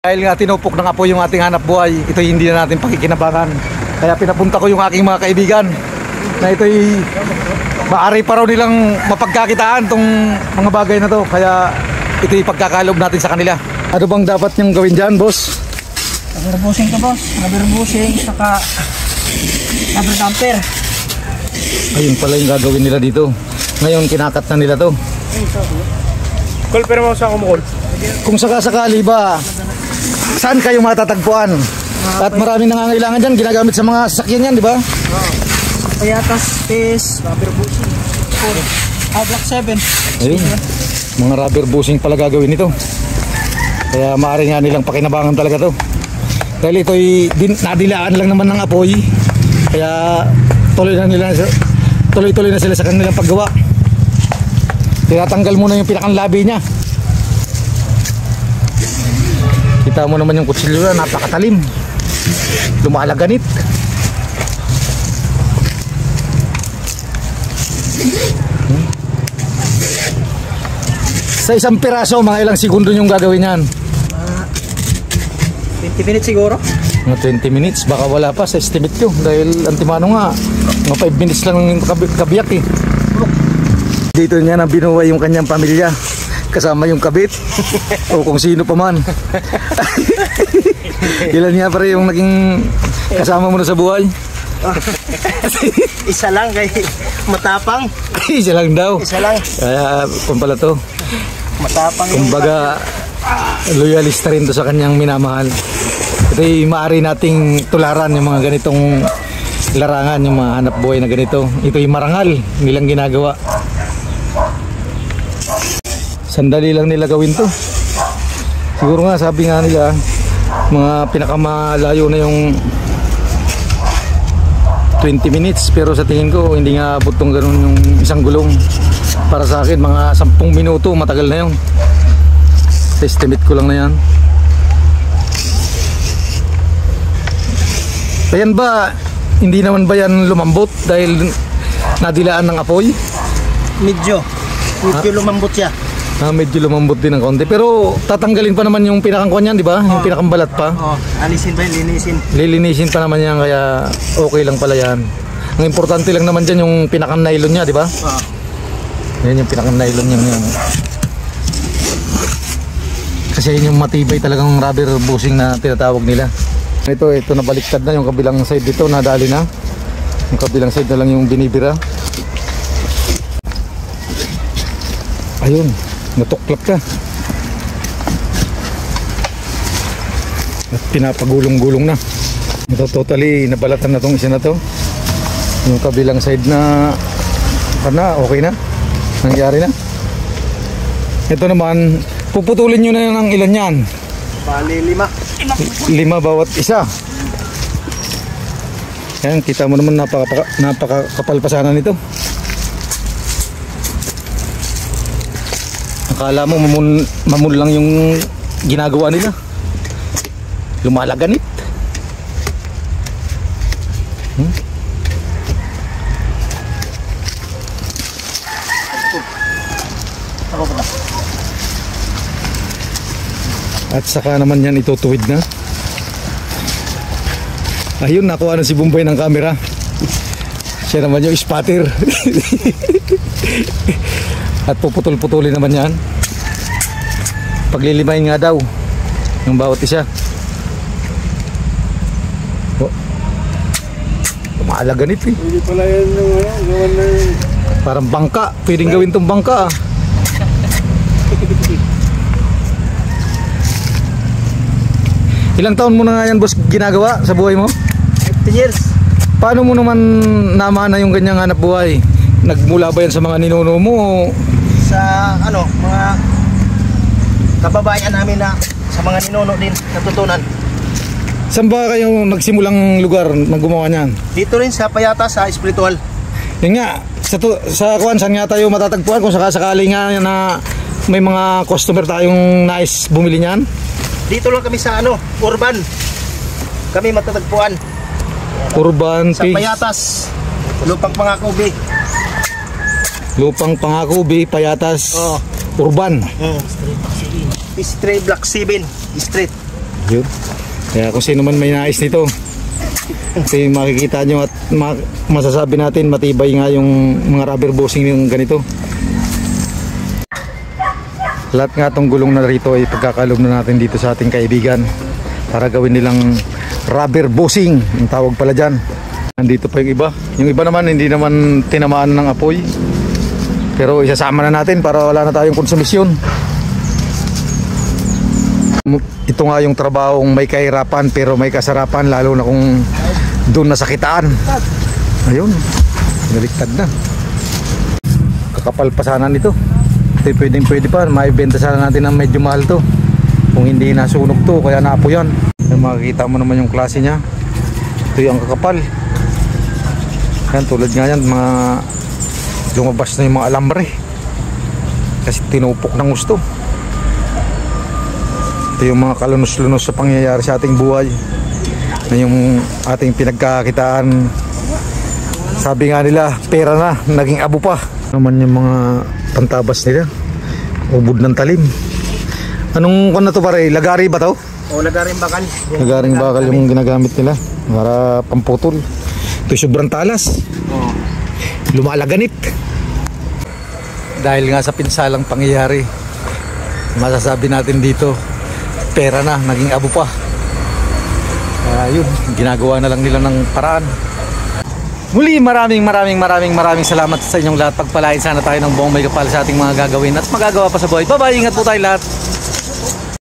Dahil nga tinupok ng apoy yung ating hanap buhay, ito'y hindi na natin pakikinabangan. Kaya pinapunta ko yung aking mga kaibigan na ito'y maaari pa raw nilang mapagkakitaan tong mga bagay na to. Kaya ito'y pagkakaloob natin sa kanila. Ano bang dapat niyong gawin dyan, boss? Rubber bushing to, boss. Rubber bushing, saka rubber damper. Ayun pala yung gagawin nila dito. Ngayon kinakat na nila to. Call, pero mo sa kumukol. Kung sakasakali ba, saan kayo matatagpuan? At maraming nangangailangan dyan, ginagamit sa mga sasakyan yan, di ba? Payatas, space, rubber bushing. Block 7. Ayun, mga rubber bushing pala gagawin nito. Kaya maaari nga nilang pakinabangan talaga to. Dahil ito'y nadilaan lang naman ng apoy. Kaya tuloy-tuloy na sila sa kanilang paggawa. Tinatanggal muna yung pinakang labi niya. Kita mo naman yung kutsilyo na napakatalim. Lumalaganit. Sa isang piraso, mga ilang segundo yung gagawin yan? 20 minutes siguro. Mga 20 minutes, baka wala pa sa estimate ko. Dahil antimano nga, mga 5 minutes lang yung kabiyak eh. Dito niya na binuhay yung kanyang pamilya. Kasama yung kabit o kung sino pa man. Ilan nga pare yung naging kasama mo na sa buhay? Isa lang kay matapang. Isa lang daw. Isa lang. Kaya kung pala to, Matapang yung kumbaga loyalista rin to sa kanyang minamahal. Ito'y maaari nating tularan yung mga ganitong larangan, yung mga hanap buhay na ganito. Ito'y marangal nilang ginagawa. Sandali lang nila gawin to. Siguro nga sabi nga nila mga pinakamalayo na yung 20 minutes, pero sa tingin ko hindi nga abot tong ganun yung isang gulong. Para sa akin mga 10 minuto matagal na yun. Estimate ko lang na yan. Ayan ba, hindi naman ba yan lumambot dahil nadilaan ng apoy? Medyo lumambot siya. Medyo lumambot din ng konti. Pero tatanggalin pa naman yung pinakang niyan, di ba? Yung pinakang balat pa. Alisin ba yun? Linisin. Lilinisin pa naman yan, kaya okay lang pala yan. Ang importante lang naman dyan yung pinakang nylon niya, di ba? Yan yung pinakang nylon niya. Kasi yun yung matibay talagang rubber bushing na tinatawag nila. Ito nabaliktad na yung kabilang side dito, nadali na. Yung kabilang side na lang yung binibira. Ayun, natuklap ka. At pinapagulong-gulong na. Ito totally nabalatan na tong isa na to. Yung kabilang side na okay na. Nangyari na. Ito naman, puputulin nyo na ng ilan yan. Bali 5 bawat isa. Yan, kita mo naman napakakapal pa sana nito. Akala mo mamul lang yung ginagawa nila. Lumalaganit. At saka naman yan itutuwid na. Ayun, nakuha na si Bombay ng camera. Siya naman yung spotter. At puputol-putulin naman yan. Paglilimayin nga daw ng bawat isa. Maalaganit eh. Hindi pala yan yung gawan na yun. Parang bangka. Pwedeng gawin tong bangka ah. Ilang taon mo na nga yan boss ginagawa sa buhay mo? 15 years. Paano mo naman namana yung ganyang hanap buhay? Nagmula ba yan sa mga ninuno mo? Sa mga kababayan namin na sa mga ninuno din natutunan. Saan ba kayo nagsimulang lugar na gumawa niyan? Dito rin sa Payatas, sa Espiritual. Yun nga, sa kuwan, saan nga tayo matatagpuan kung sakasakali nga na may mga customer tayong nais bumili niyan? Dito lang kami sa Urban. Kami matatagpuan. Urban Sa Payatas, Lupang Pangako B. Lupang Pangako B, Payatas, Urban. Street Block 7 Street. Yun. Kaya kung sino man may nais nito, ito yung makikita nyo at masasabi natin matibay nga yung mga rubber bushing yung ganito. Lahat nga tong gulong na rito ay pagkakalob na natin dito sa ating kaibigan para gawin nilang rubber bushing, yung tawag pala dyan. Nandito pa yung iba. Yung iba naman hindi naman tinamaan ng apoy, pero isasama na natin para wala na tayong konsumisyon. Ito nga yung trabahong may kahirapan pero may kasarapan, lalo na kung doon nasakitaan. Ayun, naliktad na. Kakapal pa sana nito. Ito pwede pa, maibenta sana natin ng medyo mahal to kung hindi nasunog to, kaya naapoyan. Makikita mo naman yung klase nya. Ito yung kakapal. Yan, tulad nga yan, mga lumabas na yung mga alambre kasi tinupok ng gusto. Ito yung mga kalunos-lunos sa pangyayari sa ating buhay, na yung ating pinagkakitaan. Sabi nga nila, pera na, naging abo pa. Naman yung mga pantabas nila, ubod ng talim. Anong kung na to pare? Lagari ba to? O lagaring bakal. Lagaring bakal yung ginagamit nila para pamputol. Ito sobrang talas. Lumalaganit. Dahil nga sa pinsalang pangyayari, masasabi natin dito, pera na, naging abo pa. Yun, ginagawa na lang nila ng paraan. Muli, maraming salamat sa inyong lahat. Pagpalain sana tayo ng buong may kapal sa ating mga gagawin at magagawa pa sa buhay. Bye bye, ingat po tayo lahat.